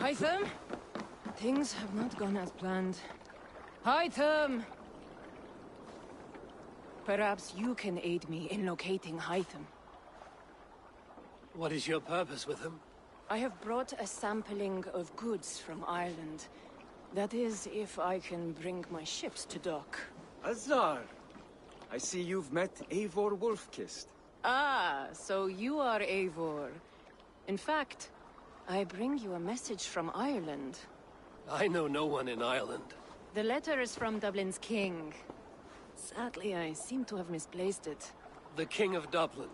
Hytham? Things have not gone as planned. Hytham! Perhaps you can aid me in locating Hytham. What is your purpose with him? I have brought a sampling of goods from Ireland. That is, if I can bring my ships to dock. Azar! I see you've met Eivor Wolfkist. Ah, so you are Eivor. In fact, I bring you a message from Ireland. I know no one in Ireland. The letter is from Dublin's king. Sadly, I seem to have misplaced it. The King of Dublin.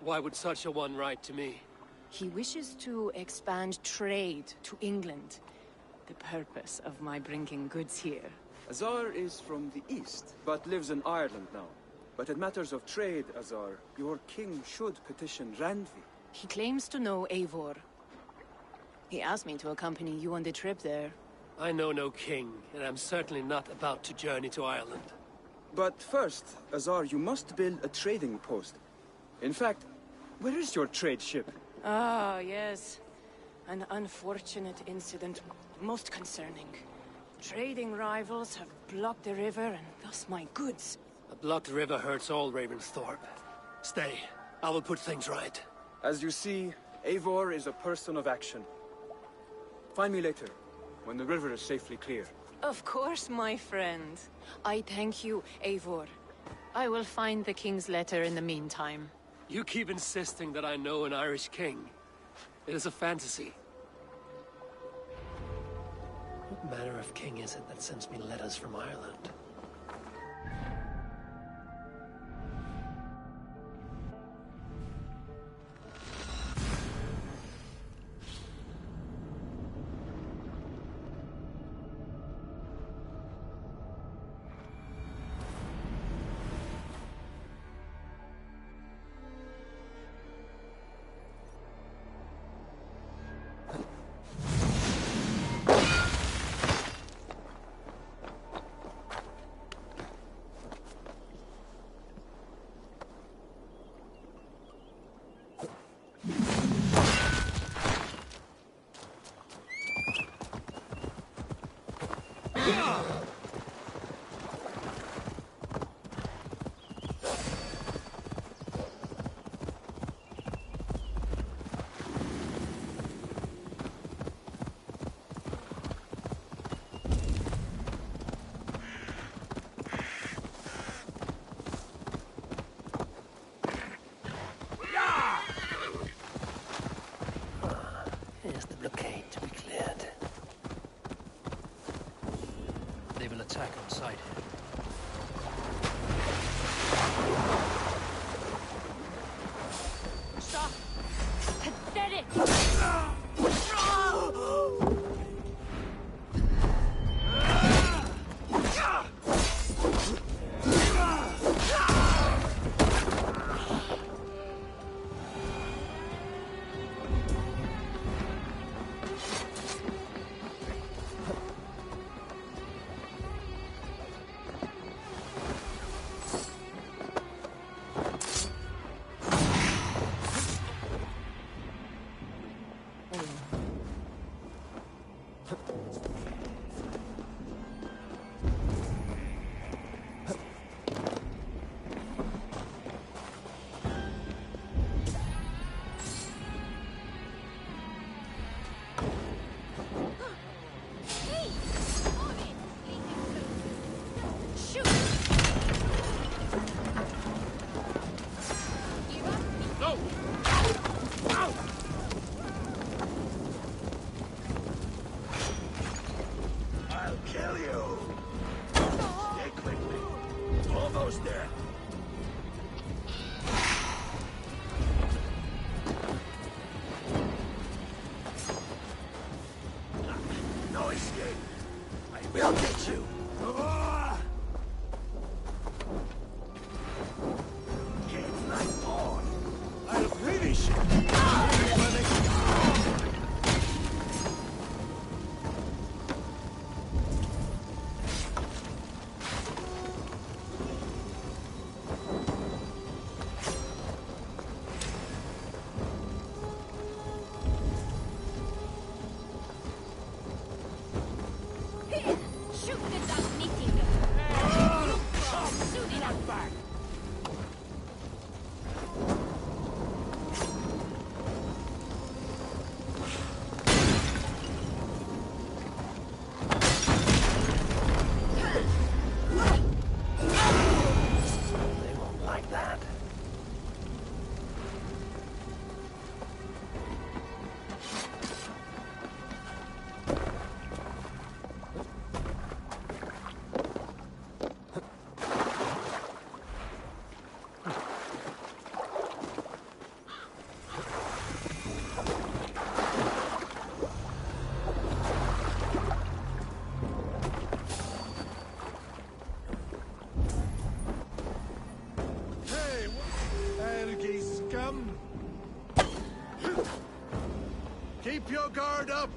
Why would such a one write to me? He wishes to expand trade to England. The purpose of my bringing goods here. Azar is from the east, but lives in Ireland now. But in matters of trade, Azar, your king should petition Randvi. He claims to know Eivor. He asked me to accompany you on the trip there. I know no king, and I'm certainly not about to journey to Ireland. But first, Azar, you must build a trading post. In fact, where is your trade ship? Ah, yes. An unfortunate incident, most concerning. Trading rivals have blocked the river and thus my goods. A blocked river hurts all Ravensthorpe. Stay. I will put things right. As you see, Eivor is a person of action. Find me later, when the river is safely clear. Of course, my friend. I thank you, Eivor. I will find the king's letter in the meantime. You keep insisting that I know an Irish king. It is a fantasy. What manner of king is it that sends me letters from Ireland? Here's the blockade to be cleared. They will attack on sight. Stop! Pathetic! up!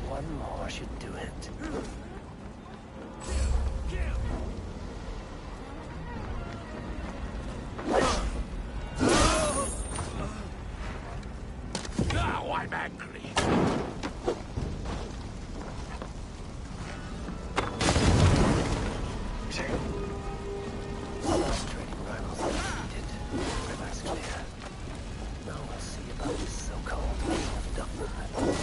One more should do it. Now I'm angry! Trading rivals are defeated. River's clear. Now we'll see about this so-called King of Dublin.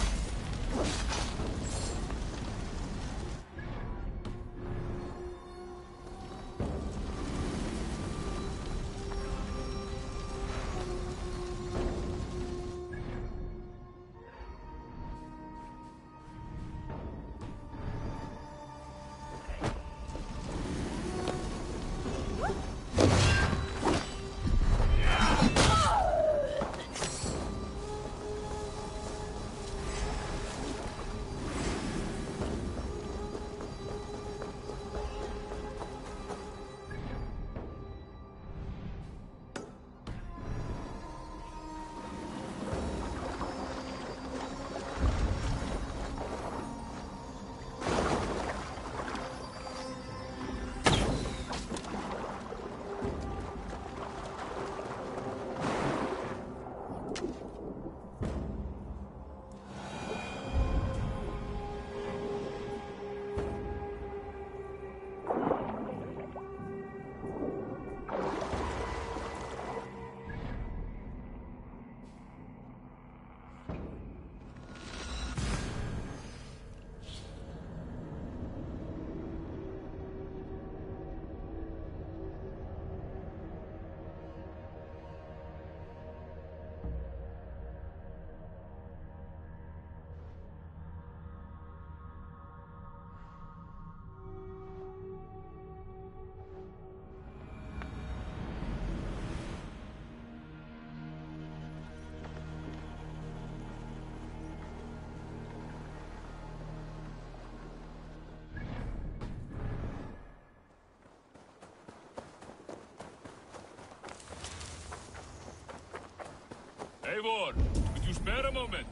Eivor, could you spare a moment?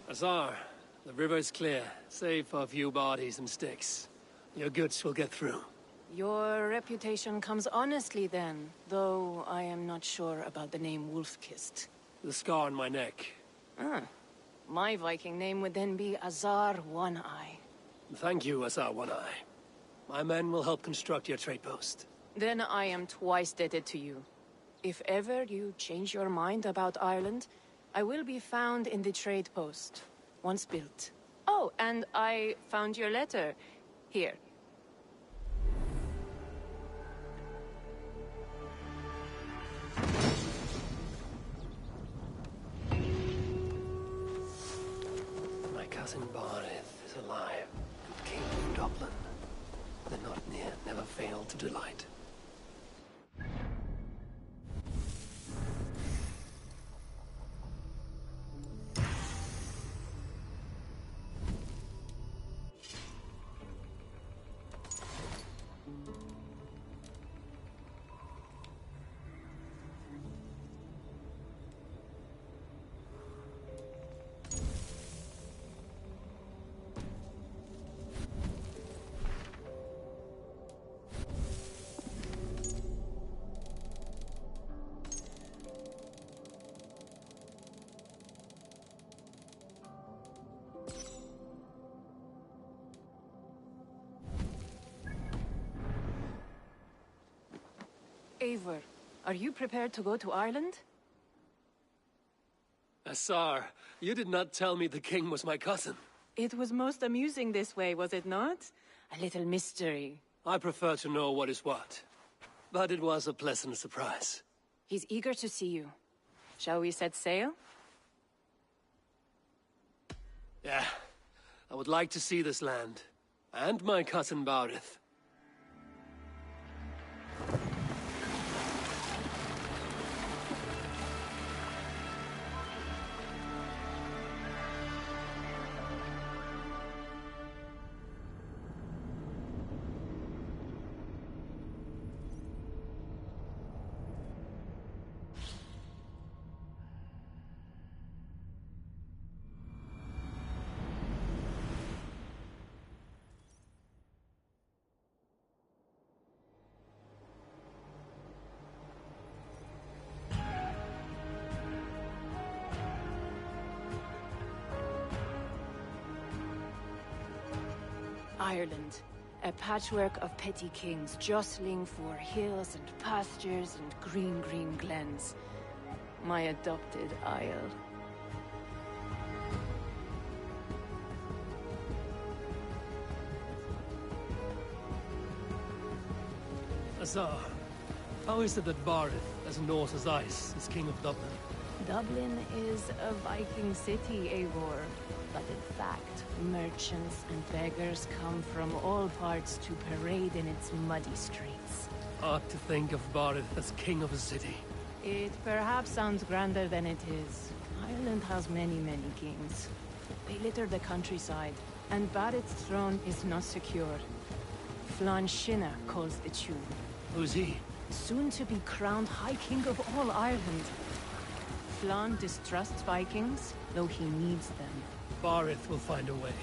Azar, the river's clear, save for a few bodies and sticks. Your goods will get through. Your reputation comes honestly then, though I am not sure about the name Wolf-Kissed. The scar on my neck. Ah, my Viking name would then be Azar One-Eye. Thank you, Azar One-Eye. My men will help construct your trade post. Then I am twice indebted to you. If ever you change your mind about Ireland, I will be found in the trade post, once built. Oh, and I found your letter. Here. My cousin Barith is alive, and King of Dublin. The not near never failed to delight. Eivor, are you prepared to go to Ireland? Assar, you did not tell me the king was my cousin. It was most amusing this way, was it not? A little mystery. I prefer to know what is what. But it was a pleasant surprise. He's eager to see you. Shall we set sail? Yeah, I would like to see this land. And my cousin Barith. Ireland, a patchwork of petty kings jostling for hills and pastures and green glens. My adopted Isle. Assar, how is it that Barith, as Norse as ice, is king of Dublin? Dublin is a Viking city, Eivor. But in fact, merchants and beggars come from all parts to parade in its muddy streets. Hard to think of Barith as king of a city. It perhaps sounds grander than it is. Ireland has many kings. They litter the countryside, and Barith's throne is not secure. Flann Sinna calls the tune. Who's he? Soon to be crowned High King of all Ireland. Flann distrusts Vikings, though he needs them. Barith will find a way.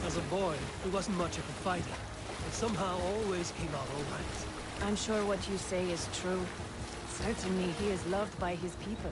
As a boy, he wasn't much of a fighter, but somehow always came out all right. I'm sure what you say is true. Certainly he is loved by his people.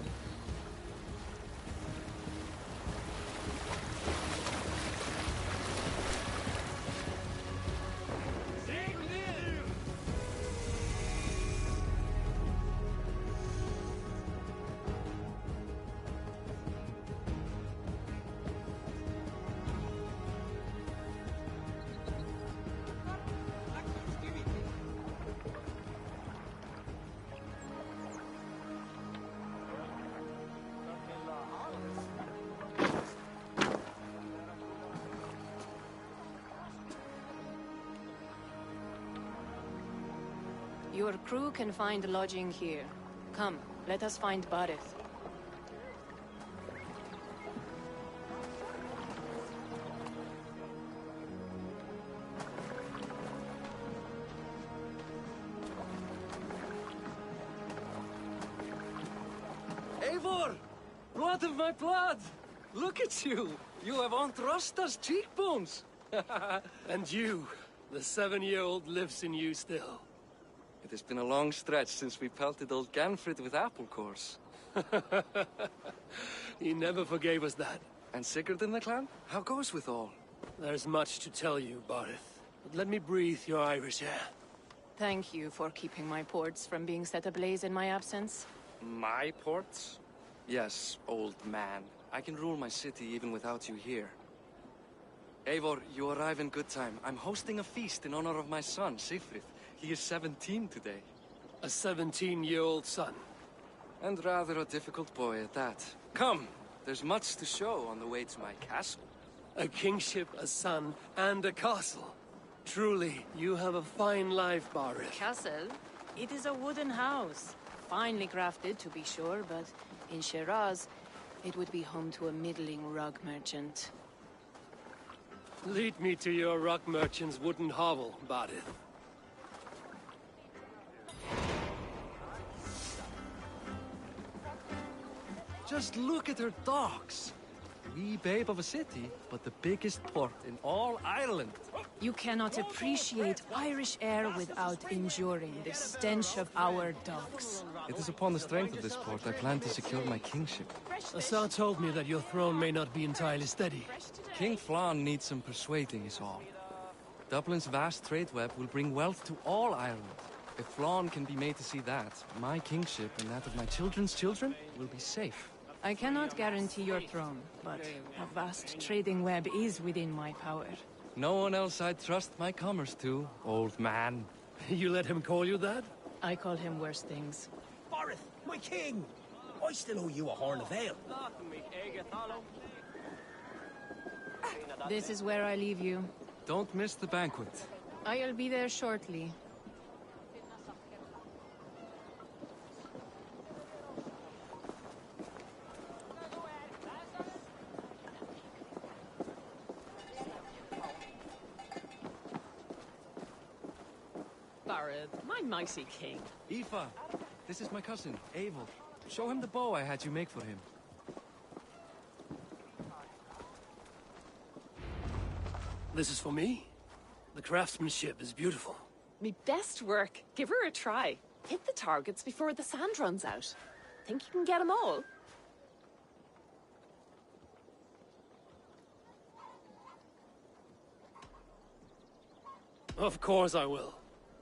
Your crew can find lodging here. Come, let us find Barith. Eivor! Blood of my blood! Look at you! You have Aunt Rosta's cheekbones! And you, the 7-year-old lives in you still. It has been a long stretch since we pelted old Ganfrid with apple cores. He never forgave us that. And Sigurd in the clan? How goes with all? There's much to tell you, Barith. But let me breathe your Irish air. Thank you for keeping my ports from being set ablaze in my absence. My ports? Yes, old man. I can rule my city even without you here. Eivor, you arrive in good time. I'm hosting a feast in honor of my son, Sigfrid. He is 17 today. A 17-year-old son. And rather a difficult boy at that. Come, there's much to show on the way to my castle. A kingship, a son, and a castle. Truly, you have a fine life, Barith. Castle? It is a wooden house. Finely crafted, to be sure, but in Shiraz, it would be home to a middling rug merchant. Lead me to your rock merchant's wooden hovel, Barith. Just look at her docks. Wee babe of a city, but the biggest port in all Ireland. You cannot appreciate Irish air without enduring the stench of our docks. It is upon the strength of this port I plan to secure my kingship. Assar told me that your throne may not be entirely steady. King Flann needs some persuading is all. Dublin's vast trade web will bring wealth to all Ireland, If Flann can be made to see that, my kingship and that of my children's children will be safe. I cannot guarantee your throne, but a vast trading web is within my power. No one else I'd trust my commerce to, old man. You let him call you that? I call him worse things. Bareth, my king! I still owe you a horn of ale. This is where I leave you. Don't miss the banquet. I'll be there shortly. Barad, my mighty king. Aoife, this is my cousin, Eivor. Show him the bow I had you make for him. This is for me? The craftsmanship is beautiful. Me best work. Give her a try. Hit the targets before the sand runs out. Think you can get them all? Of course I will.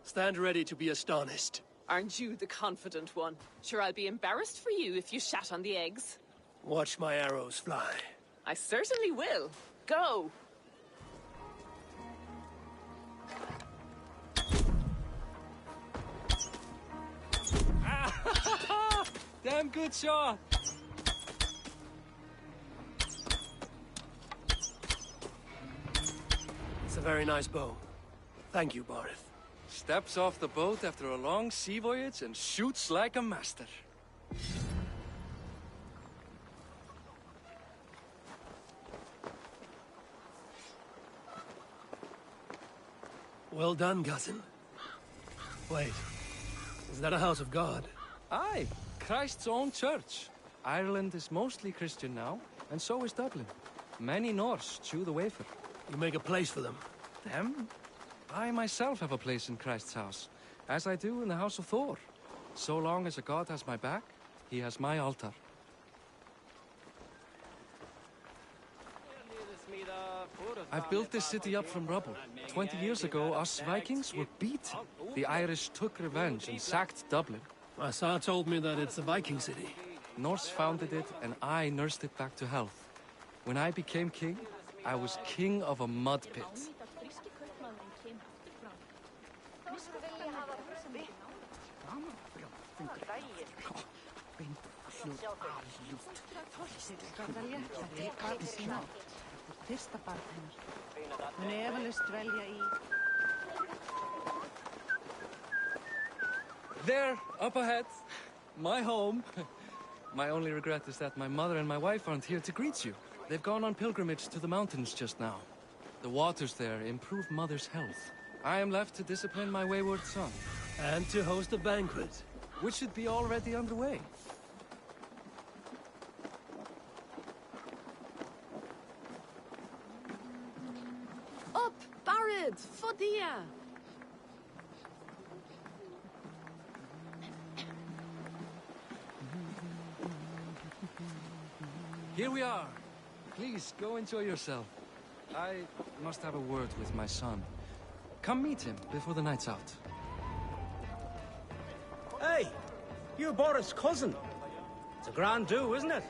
Stand ready to be astonished. Aren't you the confident one? Sure, I'll be embarrassed for you if you shat on the eggs. Watch my arrows fly. I certainly will. Go! Damn good shot! It's a very nice bow. Thank you, Bareth. Steps off the boat after a long sea voyage and shoots like a master. Well done, cousin. Wait, is that a house of God? Aye, Christ's own church. Ireland is mostly Christian now, and so is Dublin. Many Norse chew the wafer. You make a place for them. Them? I myself have a place in Christ's house, as I do in the House of Thor. So long as a god has my back, he has my altar. I've built this city up from rubble. 20 years ago, us Vikings were beaten. The Irish took revenge and sacked Dublin. Asa told me that it's a Viking city. Norse founded it, and I nursed it back to health. When I became king, I was king of a mud pit. There, up ahead. My home. My only regret is that my mother and my wife aren't here to greet you. They've gone on pilgrimage to the mountains just now. The waters there improve Mother's health. I am left to discipline my wayward son. And to host a banquet. Which should be already underway. Up, Barad! Fodia! Here we are. Please, go enjoy yourself. I must have a word with my son. Come meet him before the night's out. Hey, you're Boris' cousin. It's a grand do, isn't it?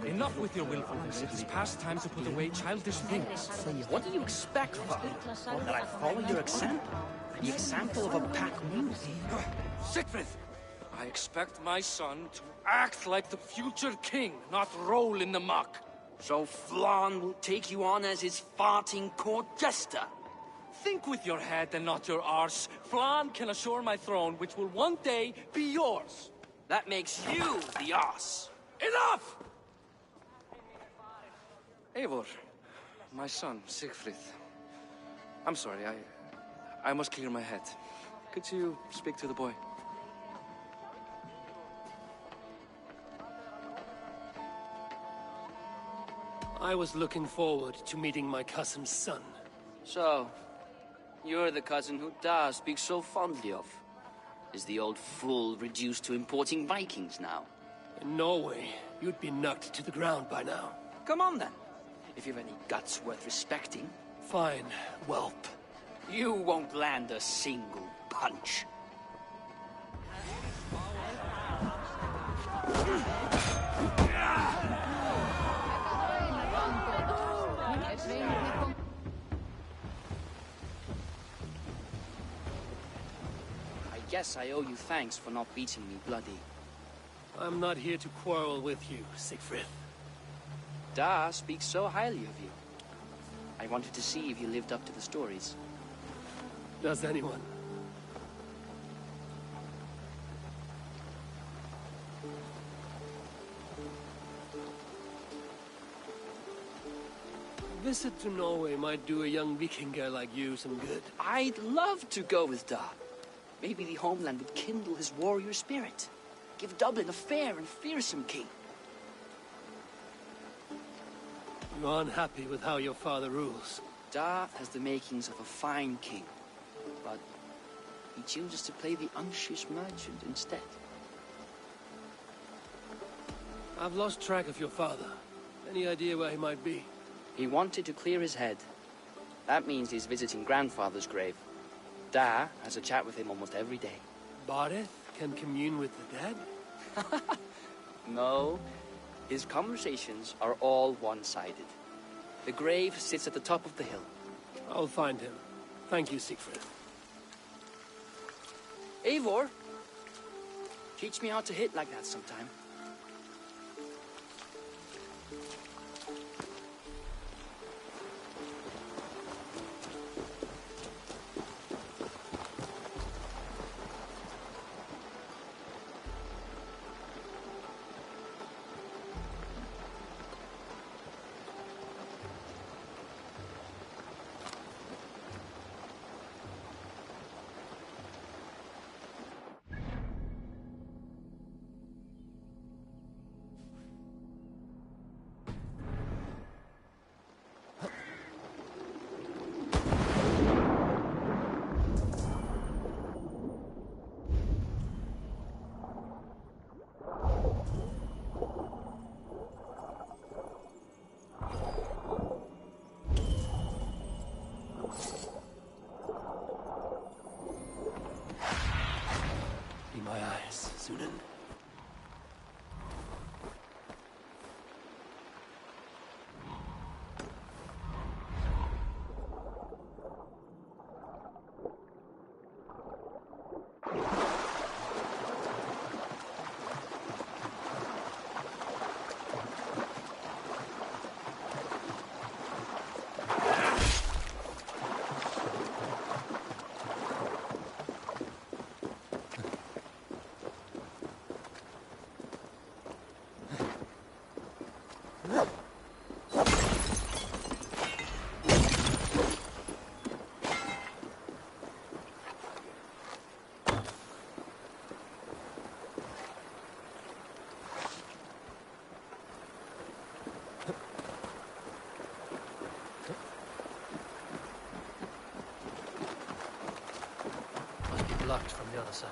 Enough with your willfulness. It's past time to put away childish things. What do you expect, father? That I follow your example? The example of a pack mule? Siegfried! I expect my son to act like the future king, not roll in the muck. So Flann will take you on as his farting court jester? Think with your head and not your arse. Flann can assure my throne, which will one day be yours. That makes you the arse. Enough! Eivor, my son, Siegfried. I'm sorry, I must clear my head. Could you speak to the boy? I was looking forward to meeting my cousin's son. So, you're the cousin who Da speaks so fondly of. Is the old fool reduced to importing Vikings now? In Norway, you'd be knocked to the ground by now. Come on then. If you've any guts worth respecting. Fine, whelp. You won't land a single punch. I guess I owe you thanks for not beating me bloody. I'm not here to quarrel with you, Siegfried. Da speaks so highly of you. I wanted to see if you lived up to the stories. Does anyone? A visit to Norway might do a young Vikinger like you some good. I'd love to go with Da. Maybe the homeland would kindle his warrior spirit. Give Dublin a fair and fearsome king. You're unhappy with how your father rules. Da has the makings of a fine king, but he chooses to play the unshish merchant instead. I've lost track of your father. Any idea where he might be? He wanted to clear his head. That means he's visiting grandfather's grave. Da has a chat with him almost every day. Bareth can commune with the dead? No, his conversations are all one-sided. The grave sits at the top of the hill. I'll find him. Thank you, Siegfried. Eivor, teach me how to hit like that sometime. Sunan. Blocked from the other side.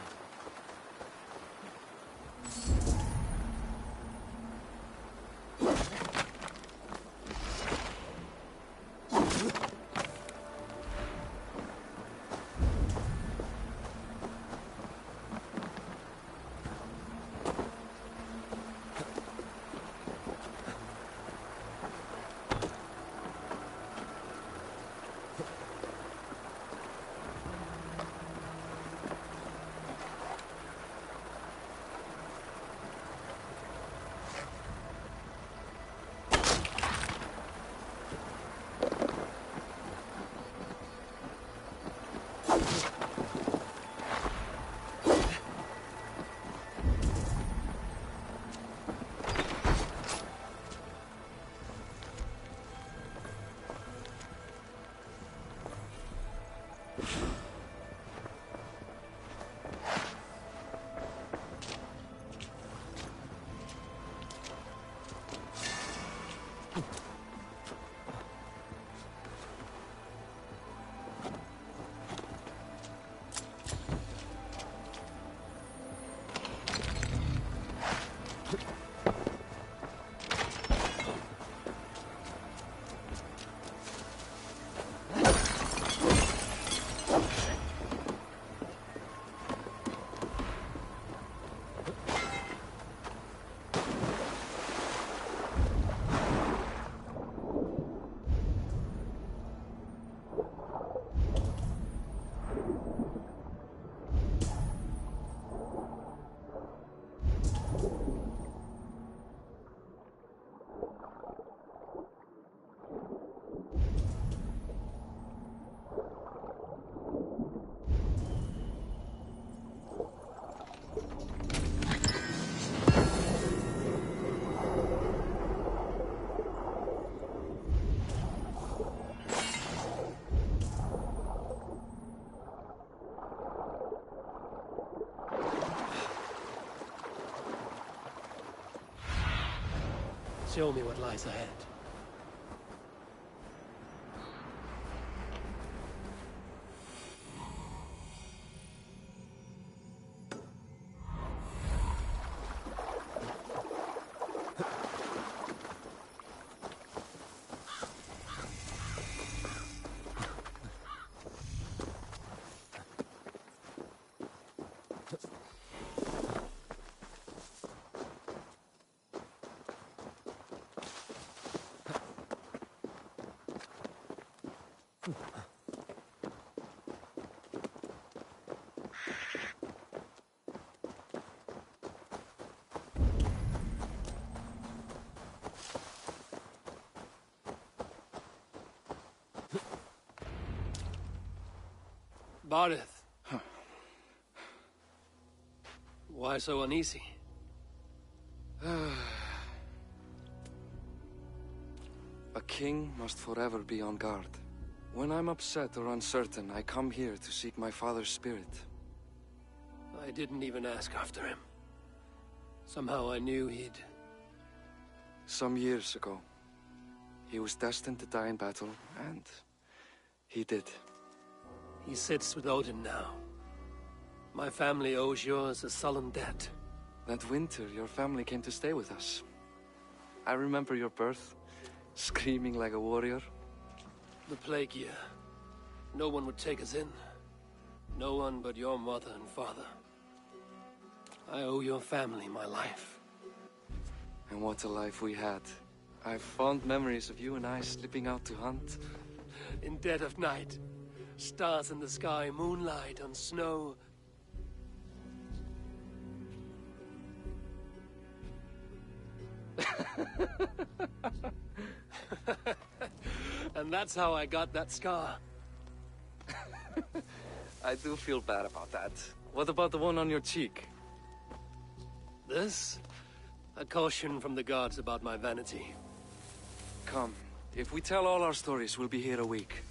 Show me what lies ahead. Barith. Why so uneasy? A king must forever be on guard. When I'm upset or uncertain, I come here to seek my father's spirit. I didn't even ask after him. Somehow I knew he'd... Some years ago, he was destined to die in battle, and he did. He sits with Odin now. My family owes yours a sullen debt. That winter, your family came to stay with us. I remember your birth, screaming like a warrior. The plague year. No one would take us in. No one but your mother and father. I owe your family my life. And what a life we had. I have fond memories of you and I slipping out to hunt. In dead of night. Stars in the sky, moonlight on snow. And that's how I got that scar. I do feel bad about that. What about the one on your cheek? This? A caution from the gods about my vanity. Come, if we tell all our stories, we'll be here a week.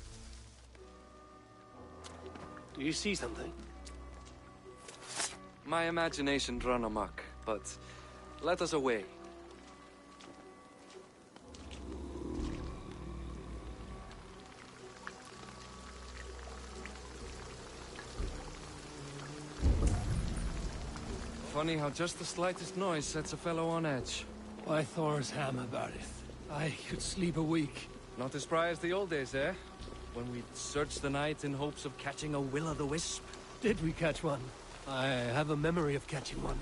Do you see something? My imagination run amok, but let us away. Funny how just the slightest noise sets a fellow on edge. By Thor's hammer, Barith. I could sleep a week. Not as spry as the old days, eh? When we'd search the night in hopes of catching a will-o'-the-wisp. Did we catch one? I have a memory of catching one.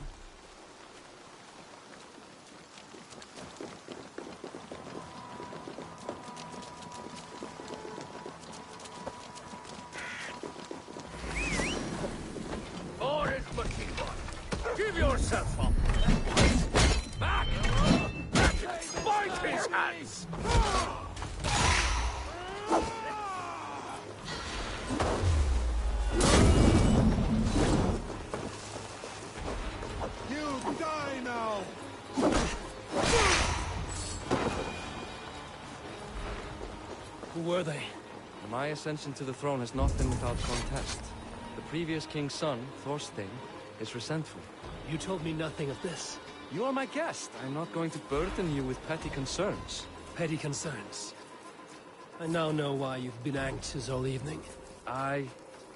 Boris McKeever, give yourself up! Back! Bite his hands! You die now! Who were they? My ascension to the throne has not been without contest. The previous king's son, Thorstein, is resentful. You told me nothing of this. You are my guest. I'm not going to burden you with petty concerns. Petty concerns. I now know why you've been anxious all evening. Aye,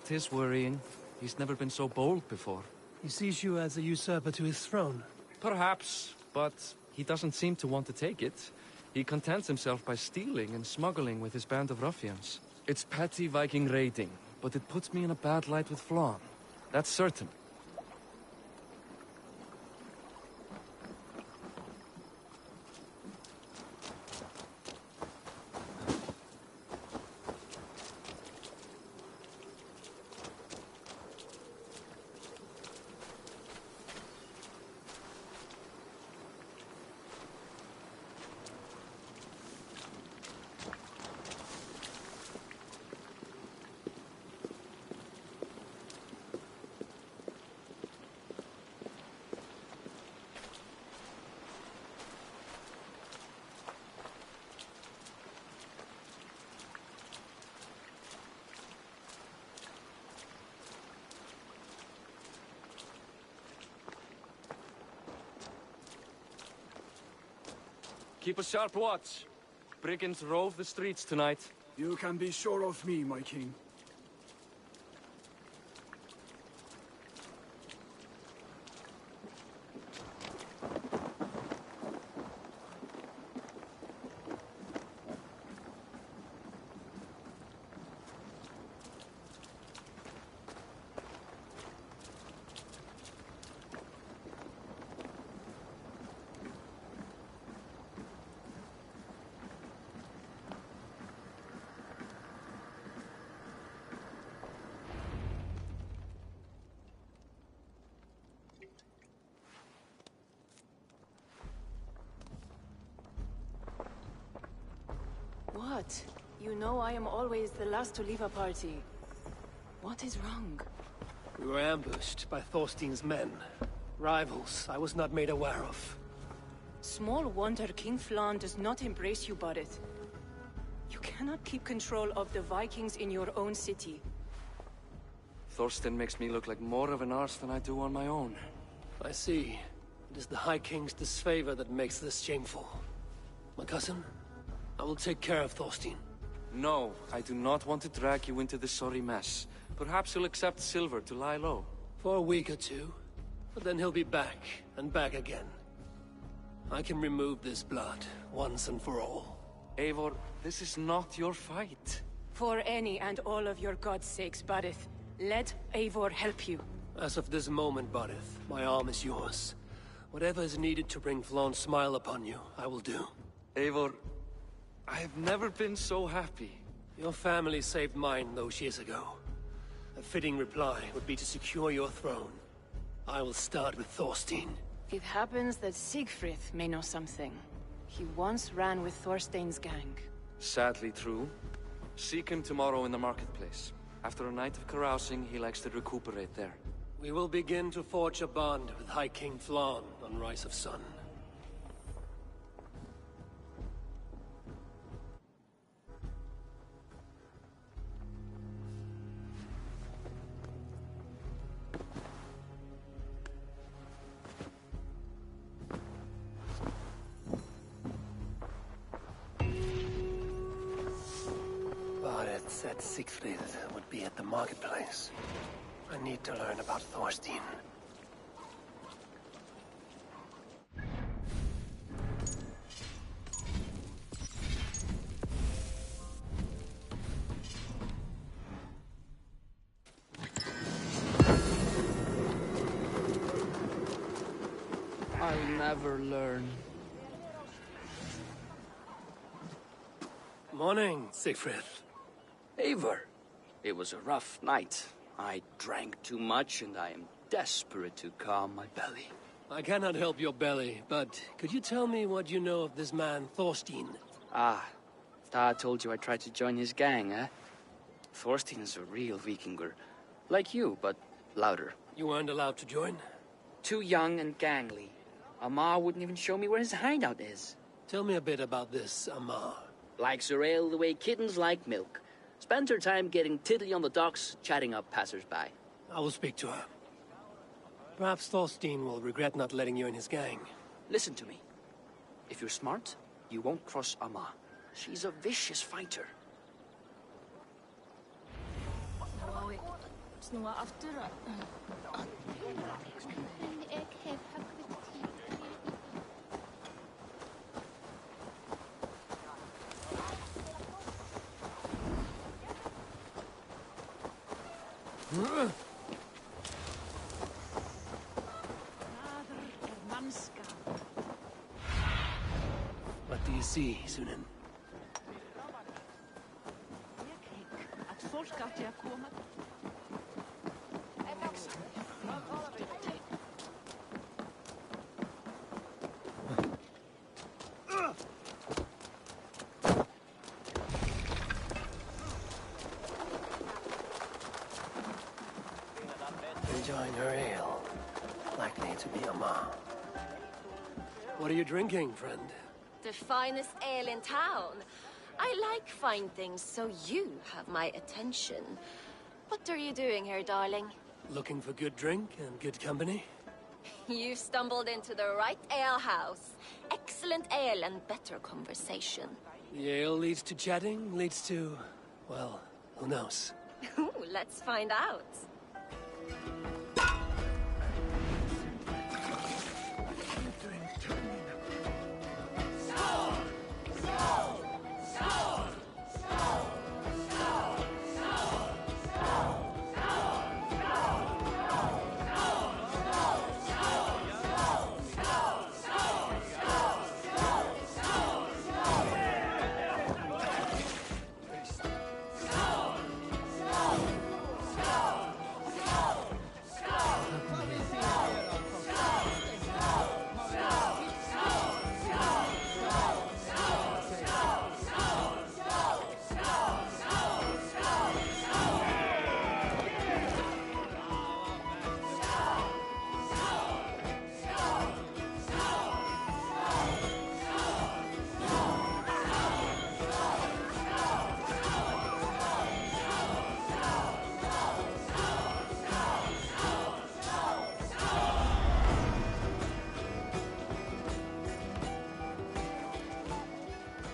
'tis worrying. He's never been so bold before. He sees you as a usurper to his throne. Perhaps, but he doesn't seem to want to take it. He contents himself by stealing and smuggling with his band of ruffians. It's petty Viking raiding, but it puts me in a bad light with Flann. That's certain. Keep a sharp watch. Brigands rove the streets tonight. You can be sure of me, my king. What? You know I am always the last to leave a party. What is wrong? We were ambushed by Thorstein's men. Rivals I was not made aware of. Small wonder King Flann does not embrace you, Boreth. You cannot keep control of the Vikings in your own city. Thorstein makes me look like more of an arse than I do on my own. I see. It is the High King's disfavor that makes this shameful. My cousin, I will take care of Thorstein. No, I do not want to drag you into this sorry mess. Perhaps you'll accept silver to lie low. For a week or two. But then he'll be back, and back again. I can remove this blood, once and for all. Eivor, this is not your fight. For any and all of your gods' sakes, Boreth, let Eivor help you. As of this moment, Boreth, my arm is yours. Whatever is needed to bring Flann's smile upon you, I will do. Eivor, I have never been so happy. Your family saved mine those years ago. A fitting reply would be to secure your throne. I will start with Thorstein. It happens that Siegfried may know something. He once ran with Thorstein's gang. Sadly true. Seek him tomorrow in the marketplace. After a night of carousing, he likes to recuperate there. We will begin to forge a bond with High King Flann on Rise of Sun. Boreth said Siegfried would be at the marketplace. I need to learn about Thorstein. I'll never learn. Morning, Siegfried. Eivor, it was a rough night. I drank too much and I am desperate to calm my belly. I cannot help your belly, but could you tell me what you know of this man, Thorstein? Ah, Dad told you I tried to join his gang, eh? Thorstein is a real Vikinger. Like you, but louder. You weren't allowed to join? Too young and gangly. Amar wouldn't even show me where his hideout is. Tell me a bit about this Amar. Likes her ale the way kittens like milk. Spends her time getting tiddly on the docks, chatting up passers-by. I will speak to her. Perhaps Thorstein will regret not letting you in his gang. Listen to me. If you're smart, you won't cross Amma. She's a vicious fighter. What do you see, Sunan? Enjoying her ale. Likely to be Amar. What are you drinking, friend? The finest ale in town. I like fine things, so you have my attention. What are you doing here, darling? Looking for good drink and good company? You've stumbled into the right alehouse. Excellent ale and better conversation. The ale leads to chatting, leads to... well, who knows? Ooh, let's find out.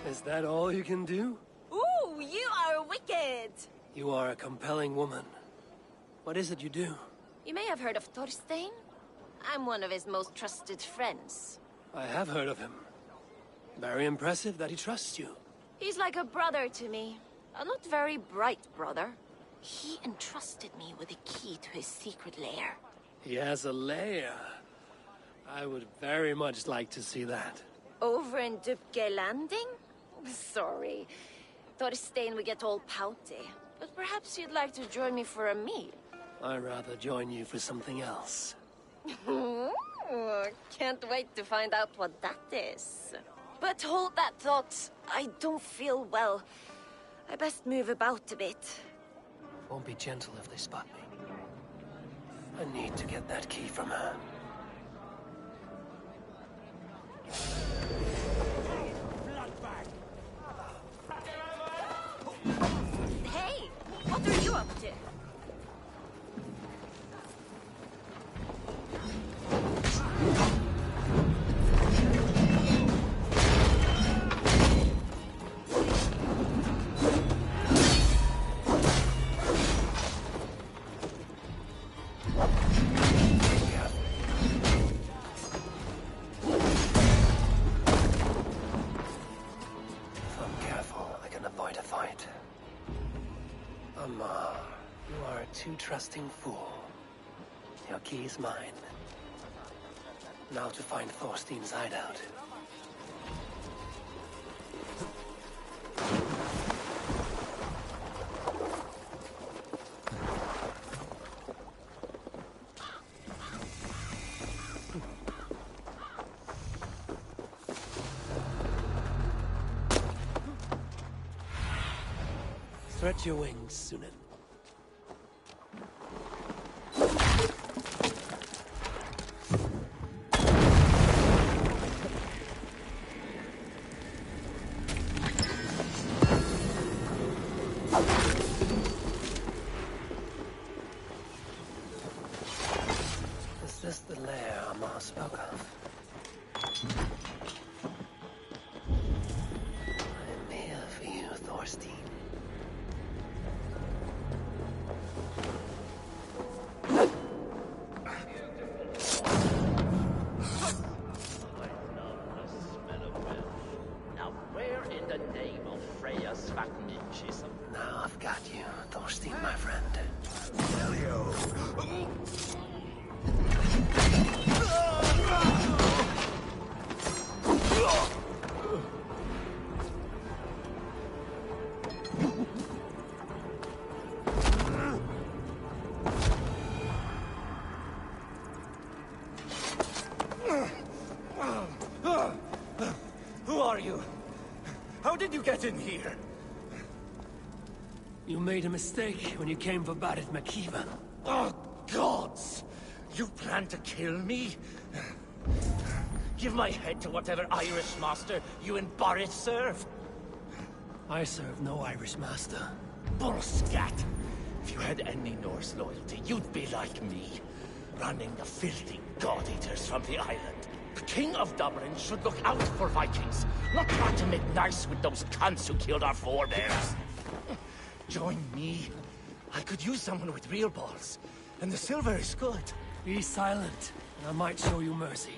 Is that all you can do? Ooh, you are wicked! You are a compelling woman. What is it you do? You may have heard of Thorstein. I'm one of his most trusted friends. I have heard of him. Very impressive that he trusts you. He's like a brother to me. A not very bright brother. He entrusted me with the key to his secret lair. He has a lair. I would very much like to see that. Over in Dubke Landing? Sorry. Thorstein would get all pouty. But perhaps you'd like to join me for a meal. I'd rather join you for something else. Ooh, can't wait to find out what that is. But hold that thought. I don't feel well. I best move about a bit. Won't be gentle if they spot me. I need to get that key from her. Hey, what are you up to? Trusting fool. Your key is mine. Now to find Thorstein's hideout. Stretch your wings, Sunan. Now I've got you, Thorstein, my friend. Who are you? How did you get in here? You made a mistake when you came for Barit McKeevan. Oh, gods! You plan to kill me? Give my head to whatever Irish master you and Boris serve. I serve no Irish master. Bullscat! If you had any Norse loyalty, you'd be like me. running the filthy god-eaters from the island. The King of Dublin should look out for Vikings, not try to make nice with those cunts who killed our forebears. Join me. I could use someone with real balls, and the silver is good. Be silent, and I might show you mercy.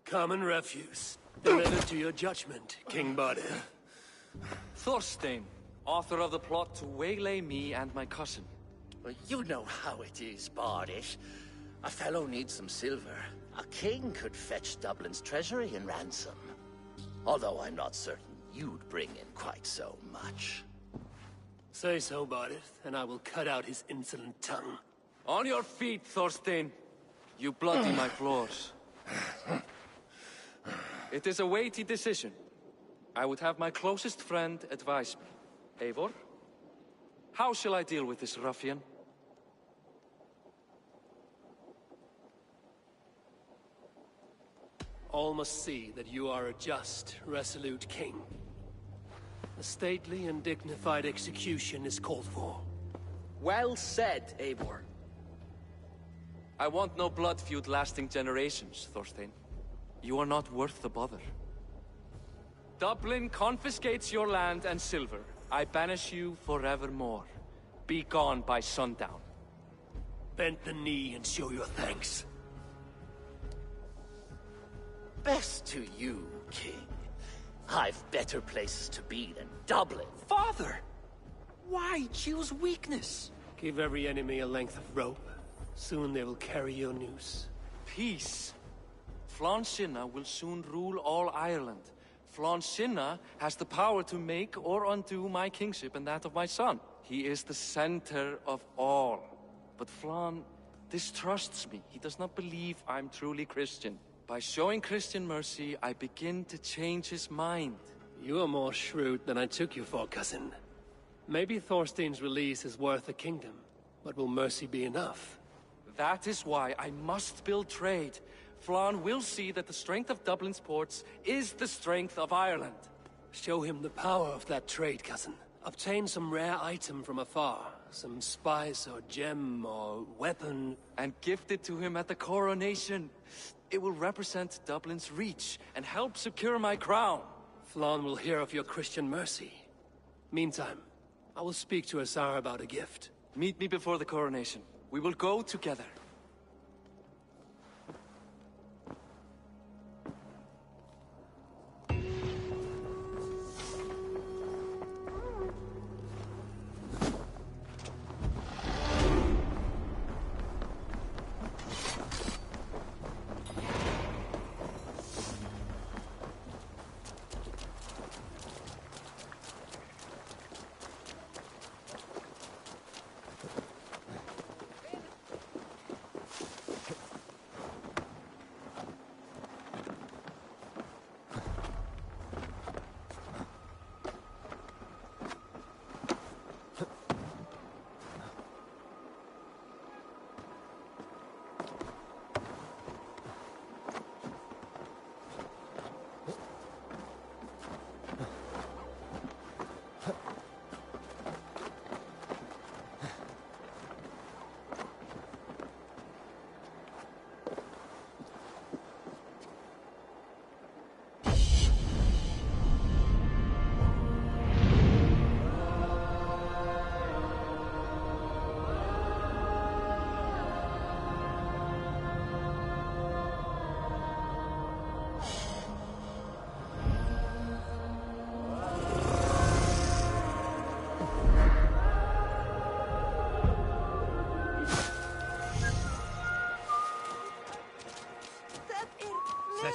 Common refuse. Delivered to your judgment, King Bardir. Thorstein, author of the plot to waylay me and my cousin. Well, you know how it is, Bardish. A fellow needs some silver. A king could fetch Dublin's treasury in ransom. Although I'm not certain you'd bring in quite so much. Say so, Bardir, and I will cut out his insolent tongue. On your feet, Thorstein. You bloody my floors. It is a weighty decision. I would have my closest friend advise me. Eivor, how shall I deal with this ruffian? All must see that you are a just, resolute king. A stately and dignified execution is called for. Well said, Eivor. I want no blood feud lasting generations, Thorstein. You are not worth the bother. Dublin confiscates your land and silver. I banish you forevermore. Be gone by sundown. Bend the knee and show your thanks. Best to you, King. I've better places to be than Dublin. Father! Why choose weakness? Give every enemy a length of rope. Soon they will carry your news. Peace. Flann Sinna will soon rule all Ireland. Flann Sinna has the power to make or undo my kingship and that of my son. He is the center of all. But Flann distrusts me. He does not believe I'm truly Christian. By showing Christian mercy, I begin to change his mind. You are more shrewd than I took you for, cousin. Maybe Thorstein's release is worth a kingdom, but will mercy be enough? That is why I must build trade. Flann will see that the strength of Dublin's ports is the strength of Ireland. Show him the power of that trade, cousin. Obtain some rare item from afar. Some spice or gem or weapon. And gift it to him at the coronation. It will represent Dublin's reach and help secure my crown. Flann will hear of your Christian mercy. Meantime, I will speak to Asar about a gift. Meet me before the coronation. We will go together.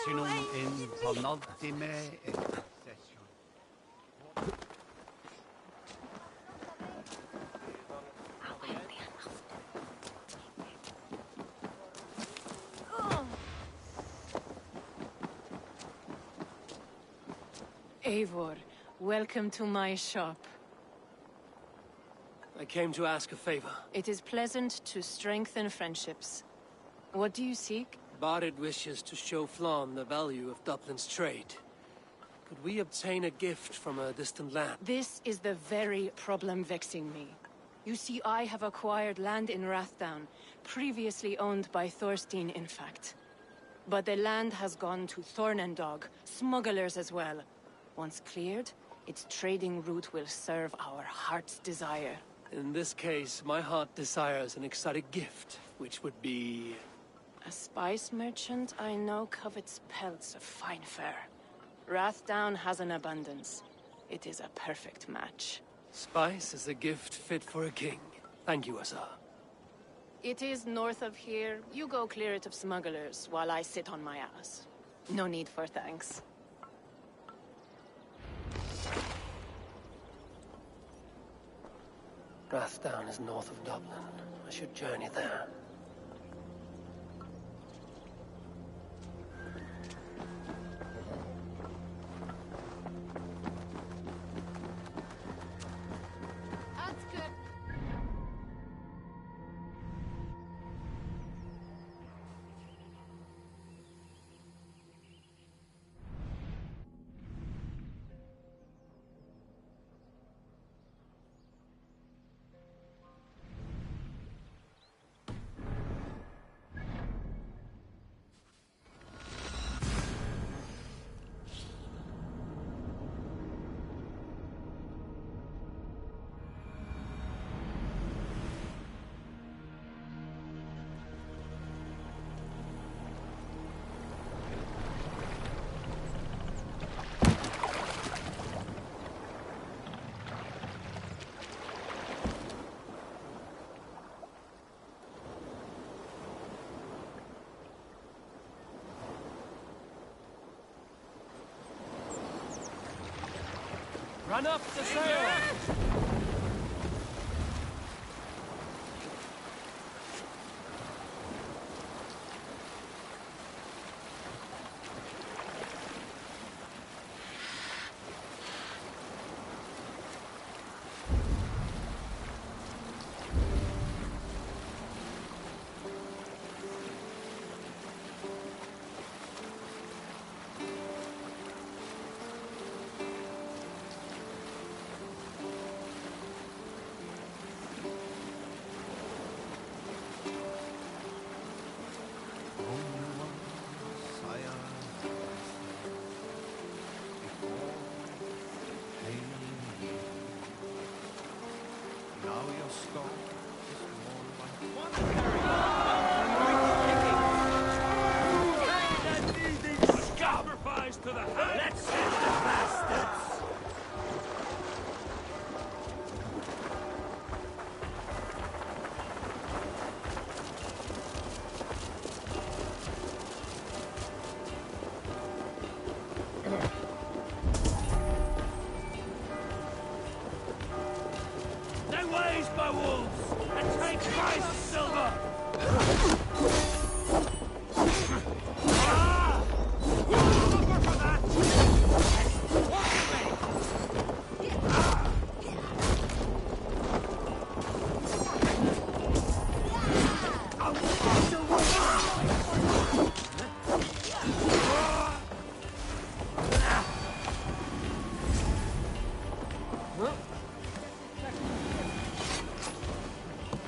Sessionum in penultime session. Eivor, welcome to my shop. I came to ask a favor. It is pleasant to strengthen friendships. What do you seek? Barid wishes to show Flann the value of Dublin's trade. Could we obtain a gift from a distant land? This is the very problem vexing me. You see, I have acquired land in Rathdown, previously owned by Thorstein, in fact. But the land has gone to Thornendog, smugglers as well. Once cleared, its trading route will serve our heart's desire. In this case, my heart desires an exotic gift, which would be... A spice merchant I know covets pelts of fine fur. Rathdown has an abundance. It is a perfect match. Spice is a gift fit for a king. Thank you, Azar. It is north of here. You go clear it of smugglers, while I sit on my ass. No need for thanks. Rathdown is north of Dublin. I should journey there. Run up the sail!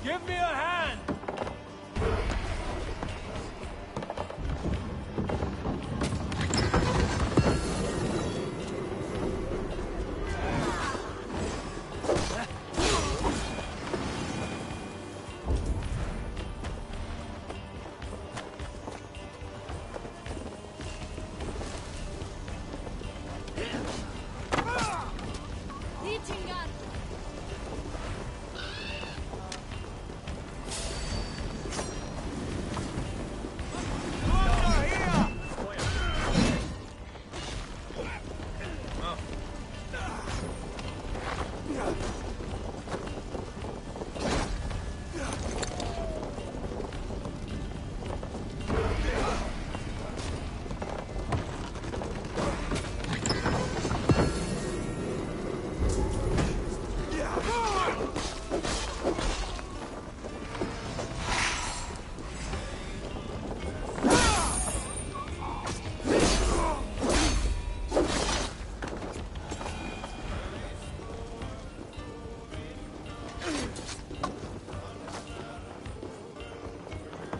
Give me a hand!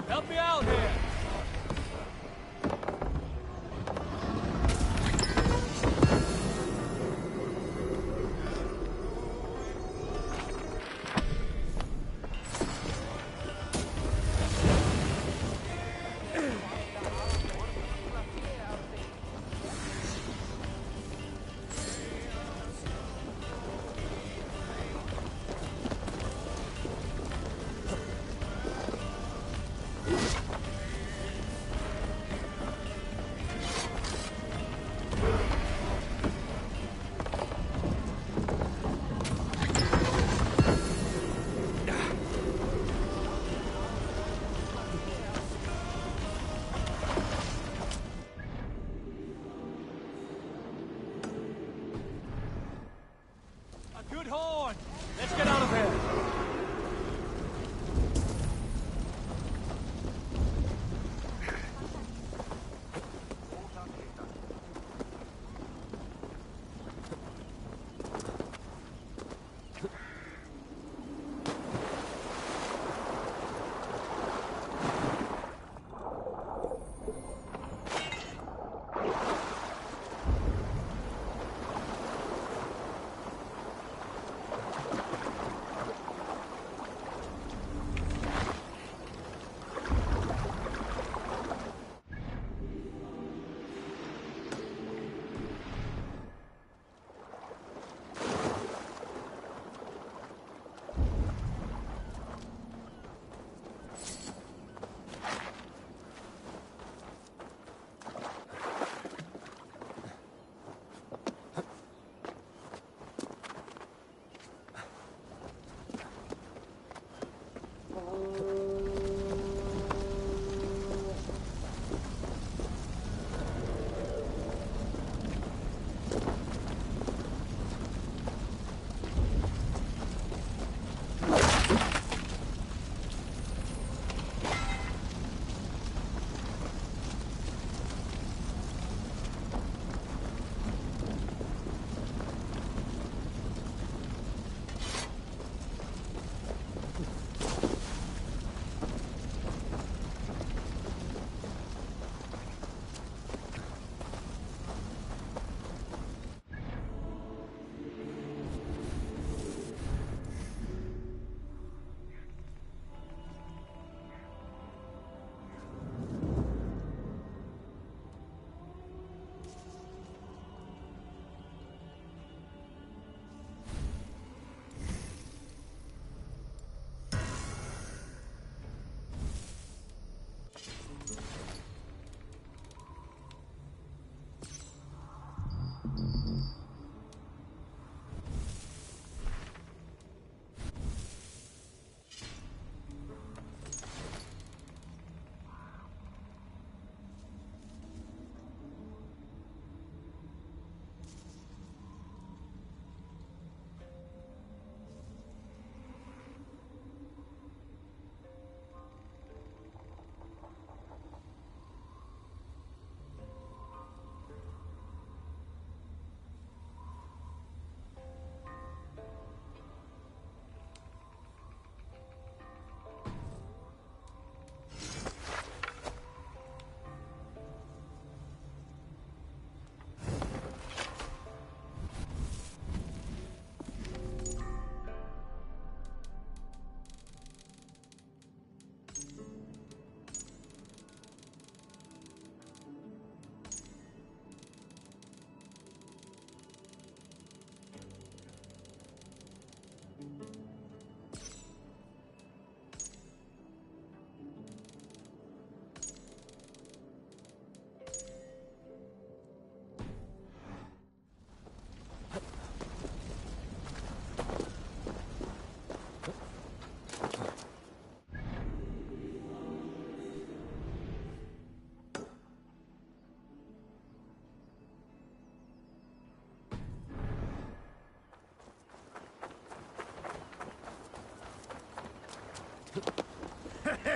Help me out here! Good horn! Let's get out of here!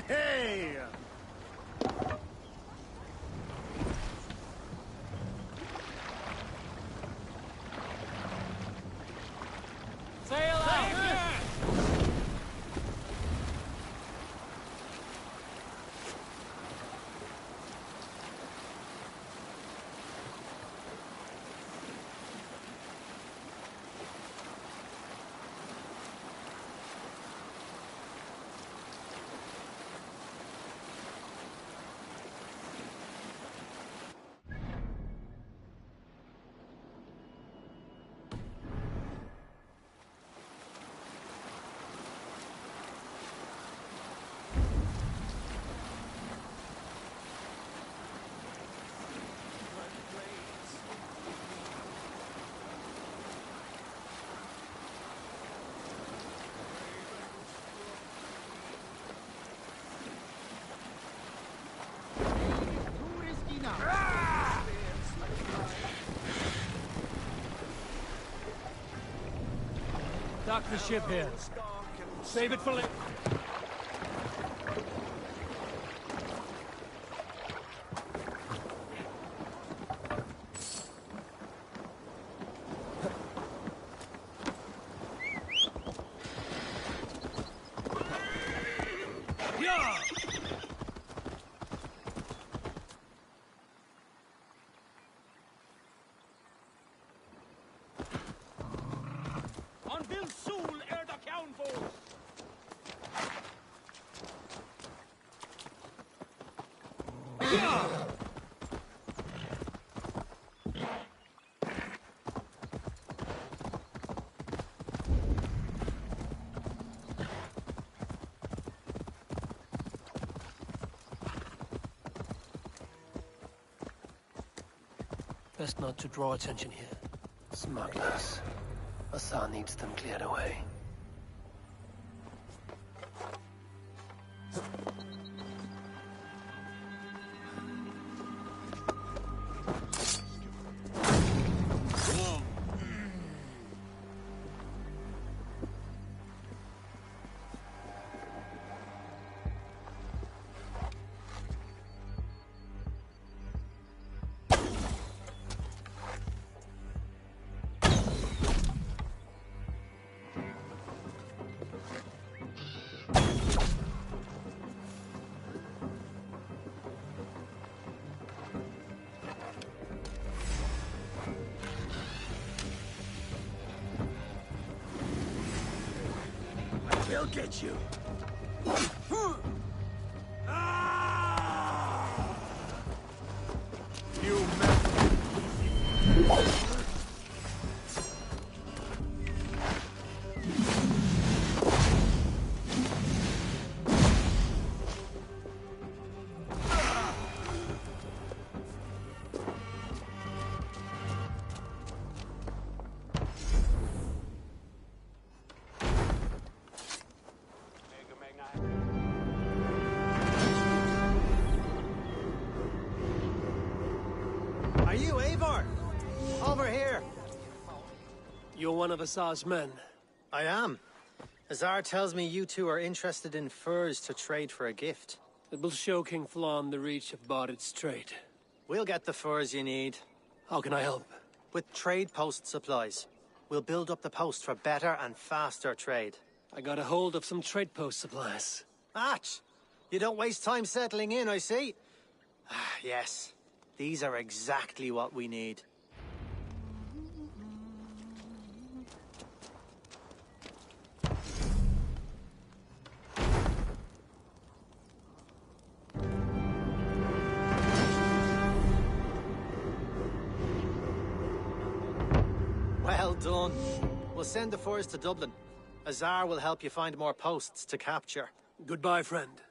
Hey! Sail out! Keep the ship here. Save it for later. Best not to draw attention here. Smugglers. Asa needs them cleared away. We'll get you. Are you Eivor? Over here. You're one of Asar's men. I am. Azar tells me you two are interested in furs to trade for a gift. It will show King Flann the reach of Barit's trade. We'll get the furs you need. How can I help? With trade post supplies. We'll build up the post for better and faster trade. I got a hold of some trade post supplies. Atch! You don't waste time settling in, I see. Yes. These are exactly what we need. Well done. We'll send the furs to Dublin. Azar will help you find more posts to capture. Goodbye, friend.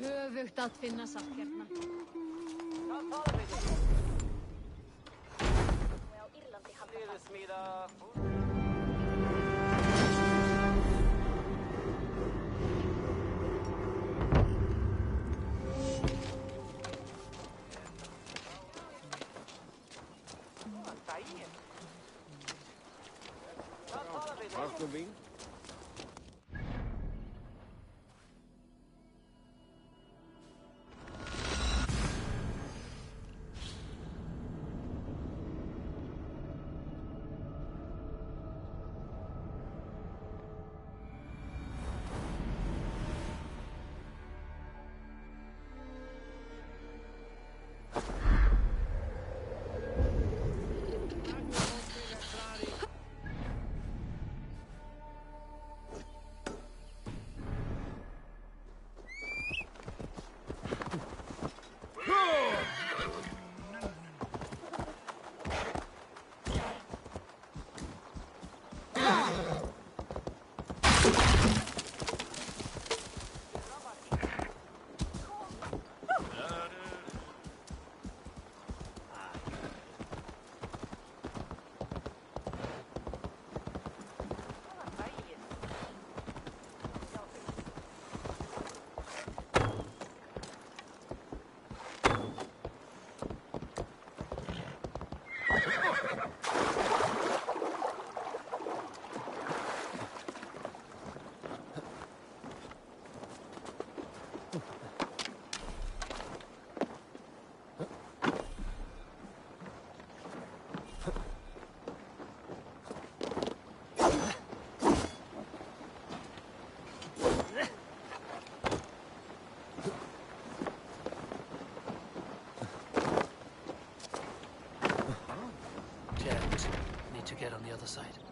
Höfugt að finna satt hérna. the other side.